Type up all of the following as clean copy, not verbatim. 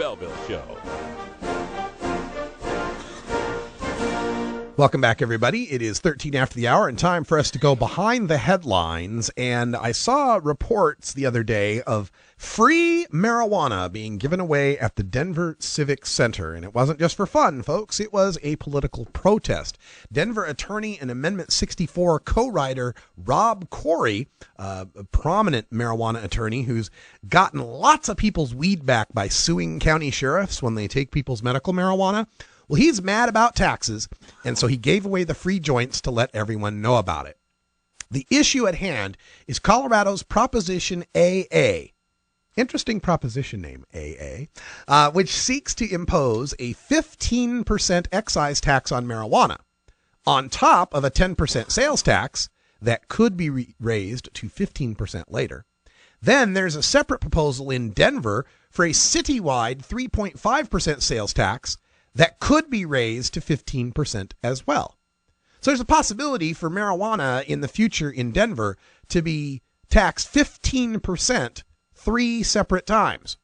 Belleville Show. Welcome back, everybody. It is 13 after the hour and time for us to go behind the headlines. And I saw reports the other day of free marijuana being given away at the Denver Civic Center. And it wasn't just for fun, folks. It was a political protest. Denver attorney and Amendment 64 co-writer Rob Corey, a prominent marijuana attorney who's gotten lots of people's weed back by suing county sheriffs when they take people's medical marijuana. Well, he's mad about taxes, and so he gave away the free joints to let everyone know about it. The issue at hand is Colorado's Proposition AA. Interesting proposition name, AA, which seeks to impose a 15% excise tax on marijuana, on top of a 10% sales tax that could be raised to 15% later. Then there's a separate proposal in Denver for a citywide 3.5% sales tax that could be raised to 15% as well. So there's a possibility for marijuana in the future in Denver to be taxed 15% 3 separate times.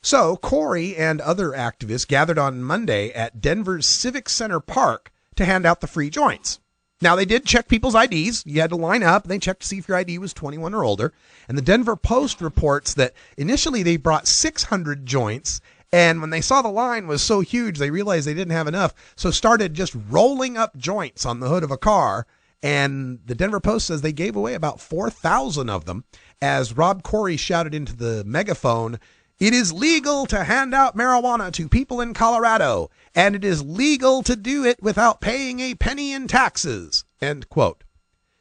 So Corey and other activists gathered on Monday at Denver's Civic Center Park to hand out the free joints. Now, they did check people's IDs. You had to line up. They checked to see if your ID was 21 or older. And the Denver Post reports that initially they brought 600 joints. And when they saw the line was so huge, they realized they didn't have enough, so started just rolling up joints on the hood of a car. And the Denver Post says they gave away about 4,000 of them. As Rob Corey shouted into the megaphone, "It is legal to hand out marijuana to people in Colorado, and it is legal to do it without paying a penny in taxes." End quote.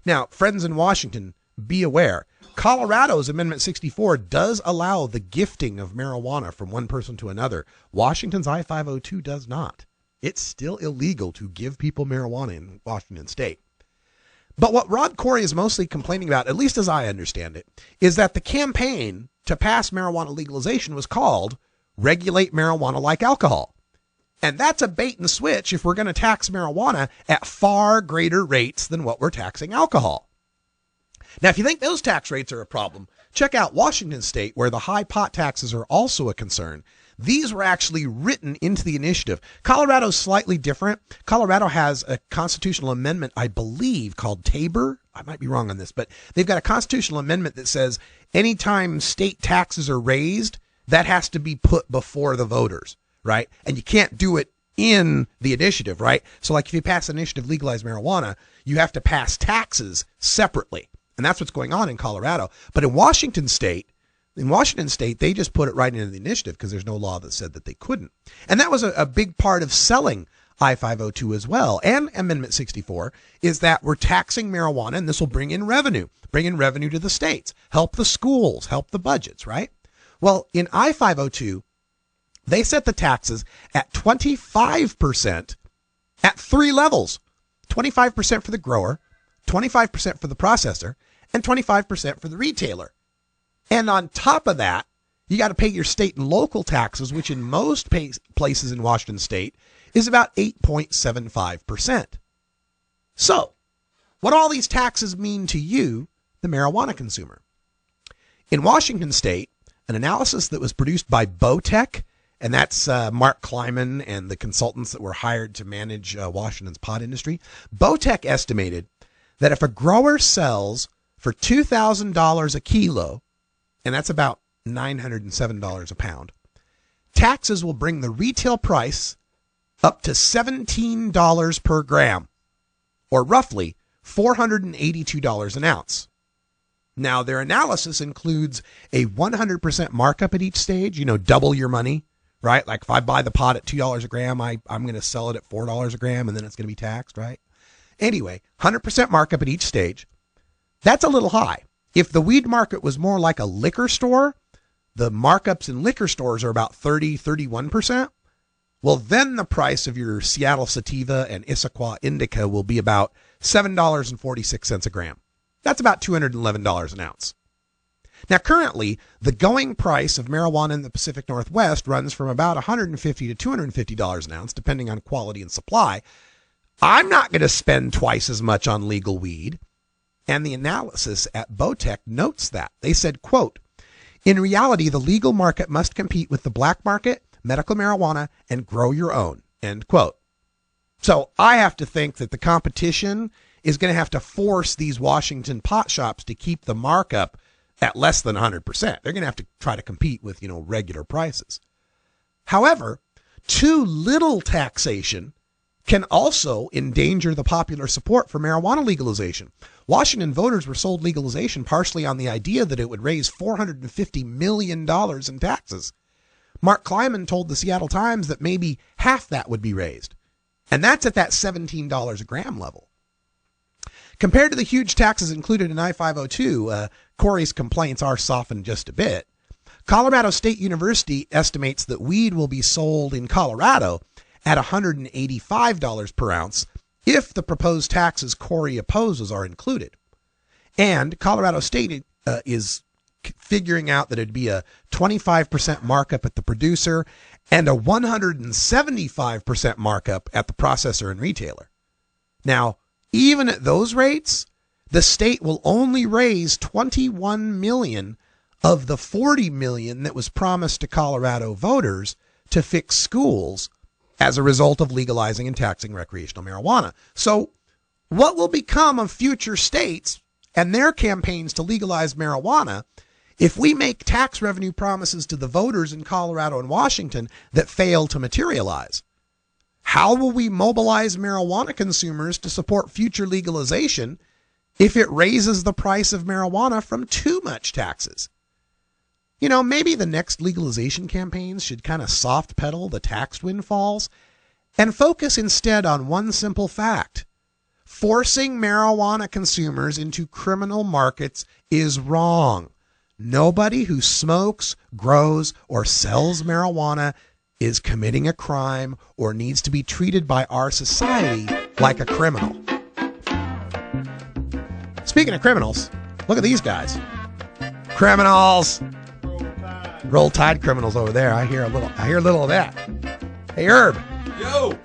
Now, friends in Washington, be aware. Colorado's Amendment 64 does allow the gifting of marijuana from one person to another. Washington's I-502 does not. It's still illegal to give people marijuana in Washington state. But what Rod Corey is mostly complaining about, at least as I understand it, is that the campaign to pass marijuana legalization was called Regulate Marijuana Like Alcohol. And that's a bait and switch if we're going to tax marijuana at far greater rates than what we're taxing alcohol. Now, if you think those tax rates are a problem, check out Washington state, where the high pot taxes are also a concern. These were actually written into the initiative. Colorado's slightly different. Colorado has a constitutional amendment, I believe, called Tabor. I might be wrong on this, but they've got a constitutional amendment that says anytime state taxes are raised, that has to be put before the voters, right? And you can't do it in the initiative, right? So like if you pass an initiative, legalize marijuana, you have to pass taxes separately. And that's what's going on in Colorado. But in Washington state, they just put it right into the initiative because there's no law that said that they couldn't. And that was a big part of selling I-502 as well. And Amendment 64 is that we're taxing marijuana, and this will bring in revenue to the states, help the schools, help the budgets, right? Well, in I-502, they set the taxes at 25% at 3 levels. 25% for the grower, 25% for the processor, and 25% for the retailer. And on top of that, you got to pay your state and local taxes, which in most places in Washington state is about 8.75%. So, what all these taxes mean to you, the marijuana consumer. In Washington state, an analysis that was produced by Botech, and that's Mark Kleiman and the consultants that were hired to manage Washington's pot industry, Botech estimated that if a grower sells for $2,000 a kilo, and that's about $907 a pound, taxes will bring the retail price up to $17 per gram, or roughly $482 an ounce. Now, their analysis includes a 100% markup at each stage, double your money, right? Like if I buy the pot at $2 a gram, I'm going to sell it at $4 a gram, and then it's going to be taxed, right? Anyway, 100% markup at each stage. That's a little high. If the weed market was more like a liquor store, the markups in liquor stores are about 31%. Well, then the price of your Seattle Sativa and Issaquah Indica will be about $7.46 a gram. That's about $211 an ounce. Now, currently, the going price of marijuana in the Pacific Northwest runs from about $150 to $250 an ounce, depending on quality and supply. I'm not going to spend twice as much on legal weed. And the analysis at Botech notes that. They said, quote, In reality, the legal market must compete with the black market, medical marijuana, and grow your own, end quote. So I have to think that the competition is going to have to force these Washington pot shops to keep the markup at less than 100%. They're going to have to try to compete with, regular prices. However, too little taxation can also endanger the popular support for marijuana legalization. Washington voters were sold legalization partially on the idea that it would raise $450 million in taxes. Mark Kleiman told the Seattle Times that maybe half that would be raised. And that's at that $17 a gram level. Compared to the huge taxes included in I-502, Corey's complaints are softened just a bit. Colorado State University estimates that weed will be sold in Colorado at $185 per ounce if the proposed taxes Corey opposes are included. And Colorado State is figuring out that it'd be a 25% markup at the producer and a 175% markup at the processor and retailer. Now, even at those rates, the state will only raise $21 million of the $40 million that was promised to Colorado voters to fix schools as a result of legalizing and taxing recreational marijuana. So what will become of future states and their campaigns to legalize marijuana if we make tax revenue promises to the voters in Colorado and Washington that fail to materialize? How will we mobilize marijuana consumers to support future legalization if it raises the price of marijuana from too much taxes? Maybe the next legalization campaigns should kind of soft pedal the tax windfalls and focus instead on one simple fact. Forcing marijuana consumers into criminal markets is wrong. Nobody who smokes, grows, or sells marijuana is committing a crime or needs to be treated by our society like a criminal. Speaking of criminals, look at these guys. Criminals! Roll Tide criminals over there. I hear a little of that. Hey, Herb. Yo.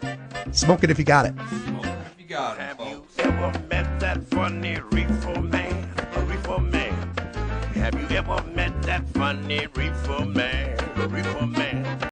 Smoke it if you got it. Smoke it if you got it. Have you ever met that funny reefer man? A reefer man. Have you ever met that funny reefer man? A reefer man.